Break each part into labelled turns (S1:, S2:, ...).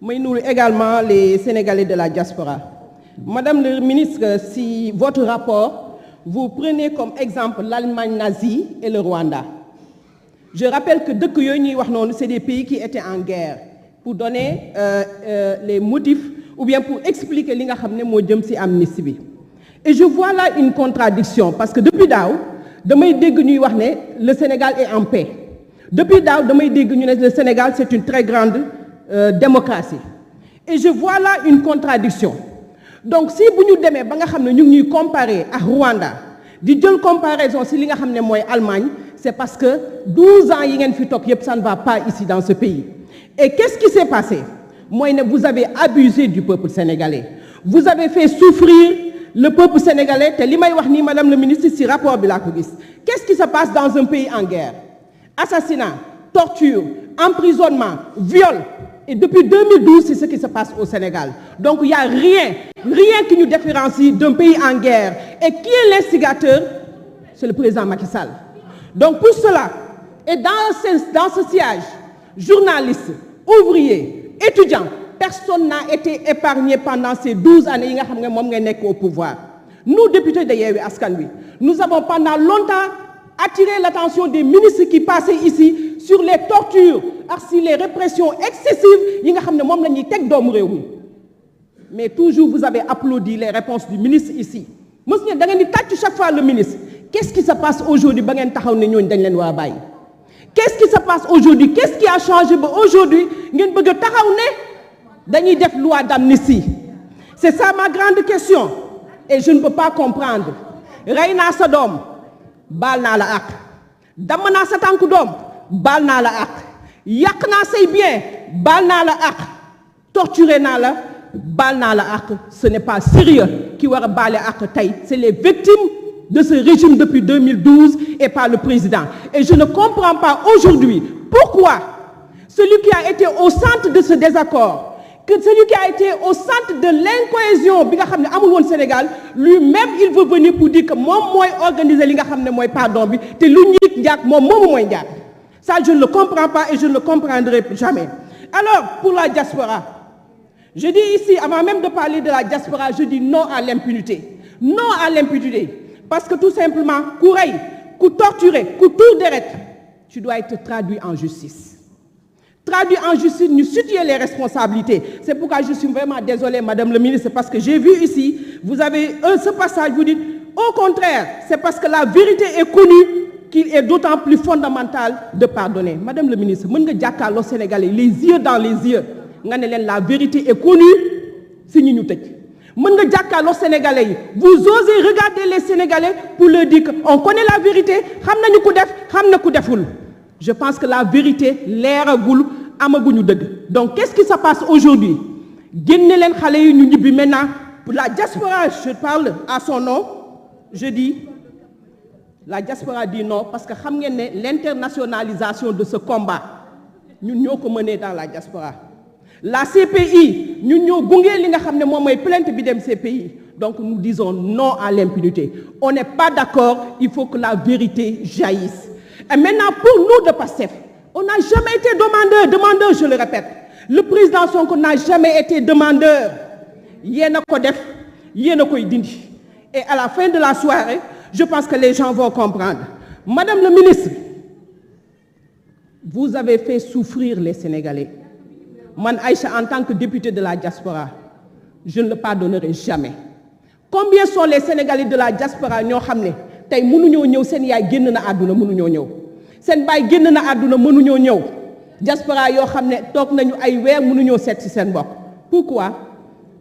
S1: Mais nous également les Sénégalais de la diaspora. Madame le ministre, si votre rapport, vous prenez comme exemple l'Allemagne nazie et le Rwanda. Je rappelle que dëkk yooyu ñuy wax noonu, c'est des pays qui étaient en guerre. Pour donner les motifs ou bien pour expliquer li nga xam ne moo jëm ci amnistie bi. Et je vois là une contradiction parce que depuis daaw damay dégg ñuy wax ne le Sénégal est en paix. Depuis daaw damay dégg ñu ne le Sénégal c'est une très grande démocratie. Et je vois là une contradiction. Donc si bu ñu demee ba nga xam ne ñu ngi ñuy comparer ak Rwanda di jël comparaison ci li nga xam ne mooy Allemagne, c'est parce que 12 ans yi ngeen fi toog yépp ça ne va pas ici dans ce pays. Et qu'est-ce qui s'est passé? Moi, vous avez abusé du peuple sénégalais. Vous avez fait souffrir le peuple sénégalais. Madame le ministre, si rapport de la police. Qu'est-ce qui se passe dans un pays en guerre? Assassinat, torture, emprisonnement, viol. Et depuis 2012, c'est ce qui se passe au Sénégal. Donc il n'y a rien qui nous différencie d'un pays en guerre. Et qui est l'instigateur? C'est le président Macky Sall. Donc pour cela, et dans ce siège, journalistes, ouvriers, étudiants, personne n'a été épargné pendant ces 12 années au pouvoir. Nous, députés de Yewwi Askan Wi, nous avons pendant longtemps attiré l'attention des ministres qui passaient ici sur les tortures, sur les répressions excessives. Mais toujours vous avez applaudi les réponses du ministre ici. Chaque fois le ministre, qu'est-ce qui se passe aujourd'hui? Qu'est-ce qui se passe aujourd'hui? Qu'est-ce qui a changé aujourd'hui? Dañuy def loi d'amnistie. C'est ça ma grande question. Et je ne peux pas comprendre. Rey naa sa doom, baal naa la àq. Damm naa sa tànku doom, baal naa la àq. Yàq naa say bien, baal naa la àq. Torturé naa la, baal naa la àq. Ce n'est pas sérieux qui war a baale àq tey. C'est les victimes de ce régime depuis 2012 et pas le président. Et je ne comprends pas aujourd'hui pourquoi celui qui a été au centre de ce désaccord, que celui qui a été au centre de l'incohésion bi nga xam ne amul woon Sénégal, lui-même il veut venir pour dire que moom mooy organiser li nga xam ne mooy pardon bi te lu ñiik njaak moom moomu mooy njaak. Ça je ne le comprends pas et je ne le comprendrai jamais. Alors pour la diaspora, je dis ici avant même de parler de la diaspora, je dis non à l'impunité. Non à l'impunité parce que tout simplement ku rey, ku torturer, ku tuur deret, tu dois être traduit en justice. Traduit en justice, nous situer les responsabilités. C'est pourquoi je suis vraiment désolée, Madame le ministre, parce que j'ai vu ici, vous avez ce passage, vous dites, au contraire, c'est parce que la vérité est connue qu'il est d'autant plus fondamental de pardonner. Madame le ministre, vous pouvez dire aux Sénégalais, les yeux dans les yeux, la vérité est connue, c'est nous. Vous pouvez dire aux Sénégalais, vous osez regarder les Sénégalais pour leur dire qu'on connaît la vérité, je pense que la vérité, l'air donc, qu'est-ce qui se passe aujourd'hui? Maintenant, pour la diaspora, je parle à son nom, je dis, la diaspora dit non, parce que l'internationalisation de ce combat, nous avons mené dans la diaspora. La CPI, nous avons plainte de CPI. Donc, nous disons non à l'impunité. On n'est pas d'accord, il faut que la vérité jaillisse. Et maintenant, pour nous de PASTEF, on n'a jamais été demandeur, je le répète. Le président Sonko n'a jamais été demandeur. Et à la fin de la soirée, je pense que les gens vont comprendre. Madame le ministre, vous avez fait souffrir les Sénégalais. Moi, Aïcha, en tant que député de la diaspora, je ne le pardonnerai jamais. Combien sont les Sénégalais de la diaspora qui ont tay mënuñoo ñëw seen yaay génn na àdduna mënuñoo ñëw seen baay génn na àdduna mënuñoo ñëw diaspora yoo xam ne toog nañu ay weer mënuñoo seet ci seen bopp. Pourquoi?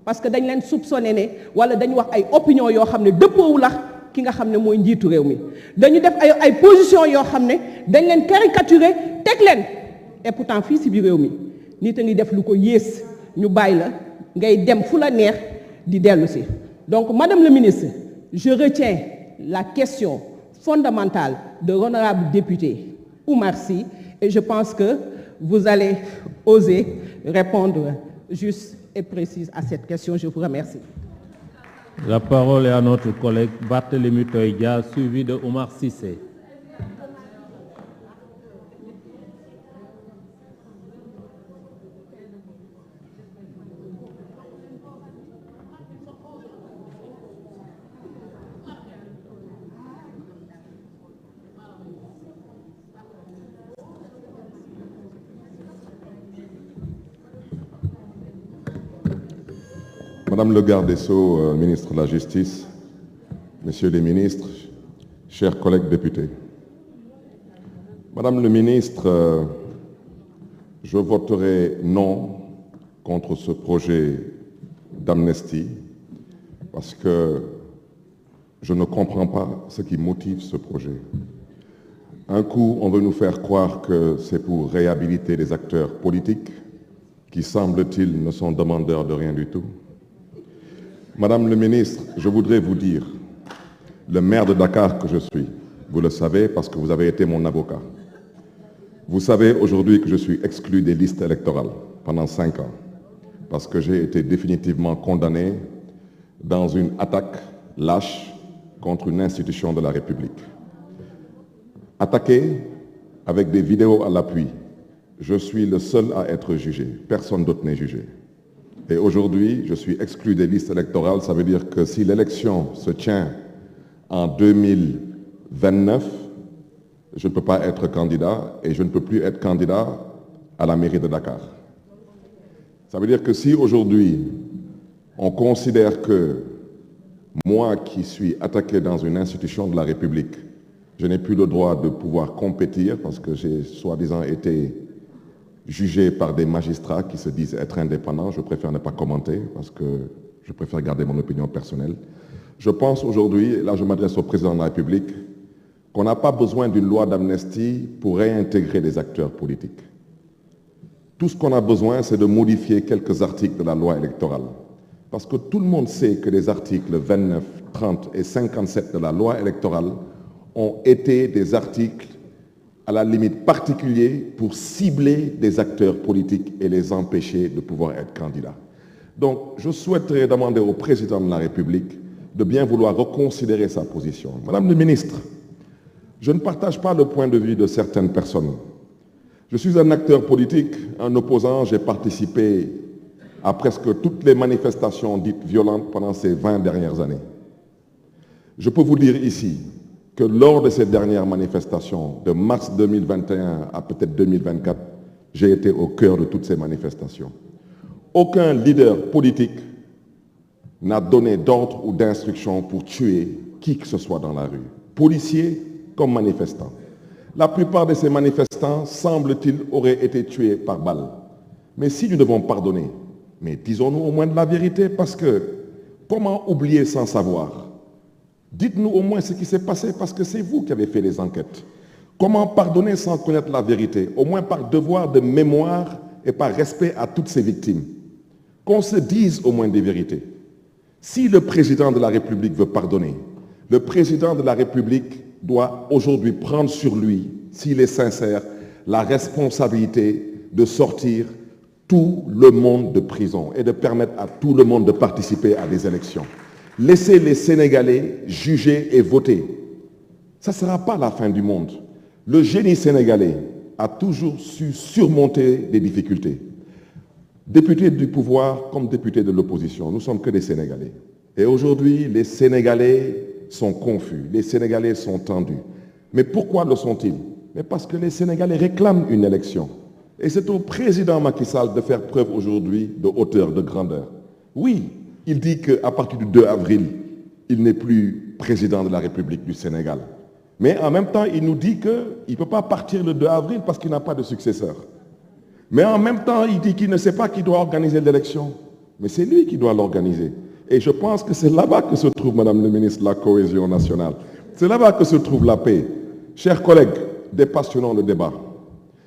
S1: Parce que dañ leen soupçonné ne wala dañu wax ay opinion yoo xam ne dëppoowul ak ki nga xam ne mooy njiitu réew mi dañu def ay position yoo xam ne dañ leen caricaturer teg leen et pourtant fii ci biir réew mi nit a ngi def lu ko yées ñu bàyyi la ngay dem fu la neex di dellu ci. Donc Madame le ministre, je retiens la question fondamentale de l'honorable député Oumar Sy et je pense que vous allez oser répondre juste et précise à cette question. Je vous remercie.
S2: La parole est à notre collègue Barthélémy Toye, suivi de Oumar Cissé.
S3: Madame le garde des Sceaux, ministre de la Justice, Messieurs les ministres, chers collègues députés. Madame le ministre, je voterai non contre ce projet d'amnistie parce que je ne comprends pas ce qui motive ce projet. Un coup, on veut nous faire croire que c'est pour réhabiliter les acteurs politiques qui, semble-t-il, ne sont demandeurs de rien du tout. Madame le ministre, je voudrais vous dire, le maire de Dakar que je suis, vous le savez parce que vous avez été mon avocat. Vous savez aujourd'hui que je suis exclu des listes électorales pendant 5 ans parce que j'ai été définitivement condamné dans une attaque lâche contre une institution de la République. Attaqué avec des vidéos à l'appui, je suis le seul à être jugé. Personne d'autre n'est jugé. Et aujourd'hui, je suis exclu des listes électorales. Ça veut dire que si l'élection se tient en 2029, je ne peux pas être candidat et je ne peux plus être candidat à la mairie de Dakar. Ça veut dire que si aujourd'hui, on considère que moi qui suis attaqué dans une institution de la République, je n'ai plus le droit de pouvoir compétir parce que j'ai soi-disant été jugé par des magistrats qui se disent être indépendants. Je préfère ne pas commenter parce que je préfère garder mon opinion personnelle. Je pense aujourd'hui, et là je m'adresse au président de la République, qu'on n'a pas besoin d'une loi d'amnistie pour réintégrer des acteurs politiques. Tout ce qu'on a besoin, c'est de modifier quelques articles de la loi électorale. Parce que tout le monde sait que les articles 29, 30 et 57 de la loi électorale ont été des articles à la limite particuliers pour cibler des acteurs politiques et les empêcher de pouvoir être candidats. Donc, je souhaiterais demander au président de la République de bien vouloir reconsidérer sa position. Madame le ministre, je ne partage pas le point de vue de certaines personnes. Je suis un acteur politique, un opposant, j'ai participé à presque toutes les manifestations dites violentes pendant ces 20 dernières années. Je peux vous dire ici que lors de ces dernières manifestations, de mars 2021 à peut-être 2024, j'ai été au cœur de toutes ces manifestations. Aucun leader politique n'a donné d'ordre ou d'instruction pour tuer qui que ce soit dans la rue, policiers comme manifestants. La plupart de ces manifestants, semble-t-il, auraient été tués par balle. Mais si nous devons pardonner, mais disons-nous au moins de la vérité, parce que comment oublier sans savoir? Dites-nous au moins ce qui s'est passé, parce que c'est vous qui avez fait les enquêtes. Comment pardonner sans connaître la vérité? Au moins par devoir de mémoire et par respect à toutes ces victimes. Qu'on se dise au moins des vérités. Si le président de la République veut pardonner, le président de la République doit aujourd'hui prendre sur lui, s'il est sincère, la responsabilité de sortir tout le monde de prison et de permettre à tout le monde de participer à des élections. Laissez les Sénégalais juger et voter. Ça ne sera pas la fin du monde. Le génie sénégalais a toujours su surmonter des difficultés. Députés du pouvoir comme députés de l'opposition, nous ne sommes que des Sénégalais. Et aujourd'hui, les Sénégalais sont confus, les Sénégalais sont tendus. Mais pourquoi le sont-ils? Mais parce que les Sénégalais réclament une élection. Et c'est au président Macky Sall de faire preuve aujourd'hui de hauteur, de grandeur. Oui, il dit qu'à partir du 2 avril, il n'est plus président de la République du Sénégal. Mais en même temps, il nous dit qu'il ne peut pas partir le 2 avril parce qu'il n'a pas de successeur. Mais en même temps, il dit qu'il ne sait pas qui doit organiser l'élection. Mais c'est lui qui doit l'organiser. Et je pense que c'est là-bas que se trouve, Madame le ministre, la cohésion nationale. C'est là-bas que se trouve la paix. Chers collègues, dépassionnons le débat.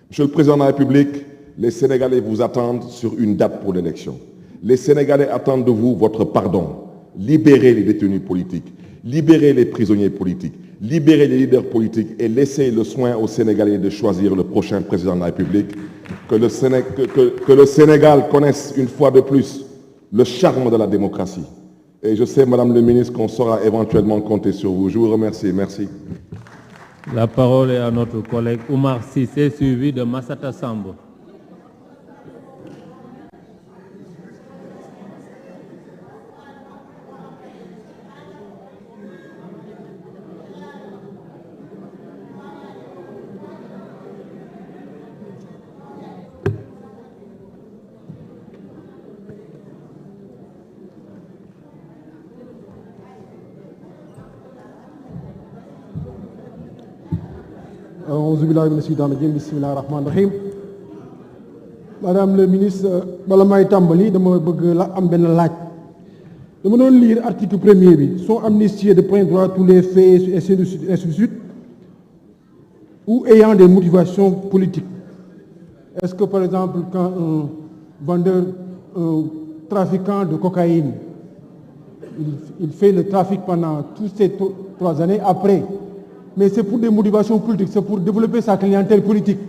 S3: Monsieur le Président de la République, les Sénégalais vous attendent sur une date pour l'élection. Les Sénégalais attendent de vous votre pardon. Libérez les détenus politiques, libérez les prisonniers politiques, libérez les leaders politiques et laissez le soin aux Sénégalais de choisir le prochain président de la République. Que le Sénégal connaisse une fois de plus le charme de la démocratie. Et je sais, Madame le ministre, qu'on saura éventuellement compter sur vous. Je vous remercie. Merci.
S2: La parole est à notre collègue Oumar Sissé, suivi de Massata Sambo.
S4: Madame le ministre, bala may tàmbali dama bëgg la am benn laaj dama doon lire article 1er bi sont amnistiés de plein droit tous les faits et ainsi de suite ou ayant des motivations politiques. Est-ce que par exemple quand un vendeur, un trafiquant de cocaïne, il fait le trafic pendant toutes ces 3 années après, mais c'est pour des motivations politiques, c'est pour développer sa clientèle politique,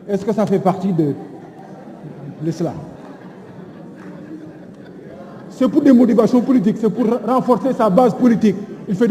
S4: est-ce que ça fait partie de cela? C'est pour des motivations politiques, c'est pour renforcer sa base politique. Il fait